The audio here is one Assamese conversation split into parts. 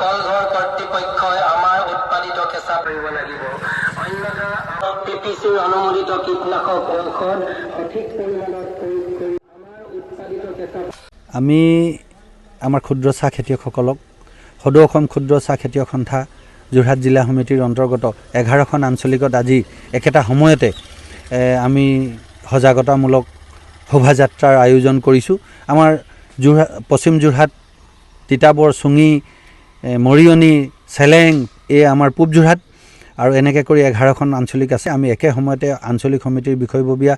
কলঘৰ কৰ্তৃপক্ষই আমাৰ উৎপাদিত কেঁচা কৰিব লাগিব। অন্যথা PPCৰ অনুমোদিত কীটনাশক ঔষধ সঠিক পৰিমাণত প্ৰয়োগ কৰি আমাৰ উৎপাদিত কেঁচা আমি আমাৰ ক্ষুদ্ৰ চাহ খেতিয়কসকলক সদৌ অসম ক্ষুদ্ৰ চাহ খেতিয়ক সন্থা যোৰহাট জিলা সমিতিৰ অন্তৰ্গত 11খন আঞ্চলিকত আজি একেটা সময়তে আমি সজাগতামূলক শোভাযাত্ৰাৰ আয়োজন কৰিছোঁ। আমাৰ পশ্চিম যোৰহাট, তিতাবৰ, চুঙি, মৰিয়নি, চেলেং, এই আমাৰ পূব যোৰহাট আৰু এনেকৈ কৰি 11খন আঞ্চলিক আছে। আমি একে সময়তে আঞ্চলিক সমিতিৰ বিষয়ববীয়া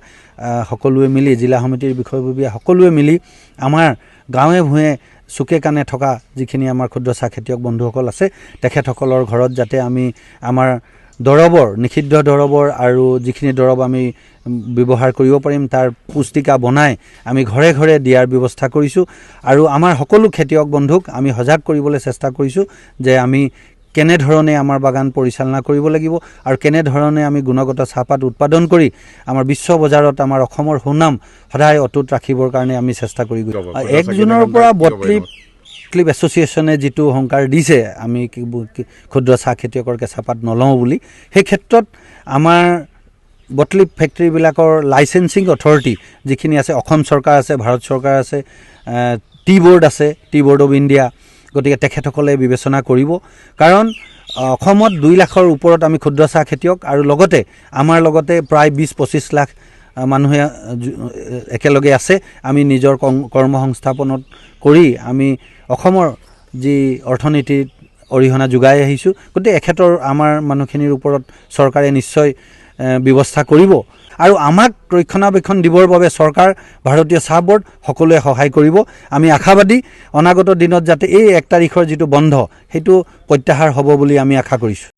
সকলোৱে মিলি, জিলা সমিতিৰ বিষয়ববীয়া সকলোৱে মিলি আমাৰ গাঁৱে ভূঞে চুকে কাণে থকা যিখিনি আমাৰ ক্ষুদ্ৰ চাহ খেতিয়ক বন্ধুসকল আছে তেখেতসকলৰ ঘৰত যাতে আমি আমাৰ দৰৱৰ, নিষিদ্ধ দৰৱৰ আৰু যিখিনি দৰৱ আমি ব্যৱহাৰ কৰিব পাৰিম তাৰ পুস্তিকা বনাই আমি ঘৰে ঘৰে দিয়াৰ ব্যৱস্থা কৰিছোঁ। আৰু আমাৰ সকলো খেতিয়ক বন্ধুক আমি সজাগ কৰিবলৈ চেষ্টা কৰিছোঁ যে আমি কেনেধৰণে আমাৰ বাগান পৰিচালনা কৰিব লাগিব আৰু কেনেধৰণে আমি গুণগত চাহপাত উৎপাদন কৰি আমাৰ বিশ্ব বজাৰত আমাৰ অসমৰ সুনাম সদায় অটুট ৰাখিবৰ কাৰণে আমি চেষ্টা কৰি গৈছোঁ। 1 জুনৰ পৰা বটলিপ এছ'চিয়েশ্যনে যিটো সংকাৰ দিছে আমি ক্ষুদ্ৰ চাহ খেতিয়কৰ কেঁচাপাত নলওঁ বুলি, সেই ক্ষেত্ৰত আমাৰ বটলিপ ফেক্টৰীবিলাকৰ লাইচেঞ্চিং অথৰিটি যিখিনি আছে, অসম চৰকাৰ আছে, ভাৰত চৰকাৰ আছে, টি বোৰ্ড আছে, টি বোৰ্ড অফ ইণ্ডিয়া, গতিকে তেখেতসকলে বিবেচনা কৰিব। কাৰণ অসমত 2 লাখৰ ওপৰত আমি ক্ষুদ্ৰ চাহ খেতিয়ক আৰু লগতে আমাৰ লগতে প্ৰায় 20-25 লাখ মানুহে একেলগে আছে। আমি নিজৰ কৰ্মসংস্থাপনত কৰি আমি অসমৰ যি অৰ্থনীতিত অৰিহণা যোগাই আহিছোঁ, গতিকে এখেতৰ আমাৰ মানুহখিনিৰ ওপৰত চৰকাৰে নিশ্চয় ব্যৱস্থা কৰিব আৰু আমাক ৰক্ষণাবেক্ষণ দিবৰ বাবে চৰকাৰ, ভাৰতীয় চাহ বোৰ্ড সকলোৱে সহায় কৰিব। আমি আশাবাদী অনাগত দিনত যাতে এই 1 তাৰিখৰ যিটো বন্ধ সেইটো প্ৰত্যাহাৰ হ'ব বুলি আমি আশা কৰিছোঁ।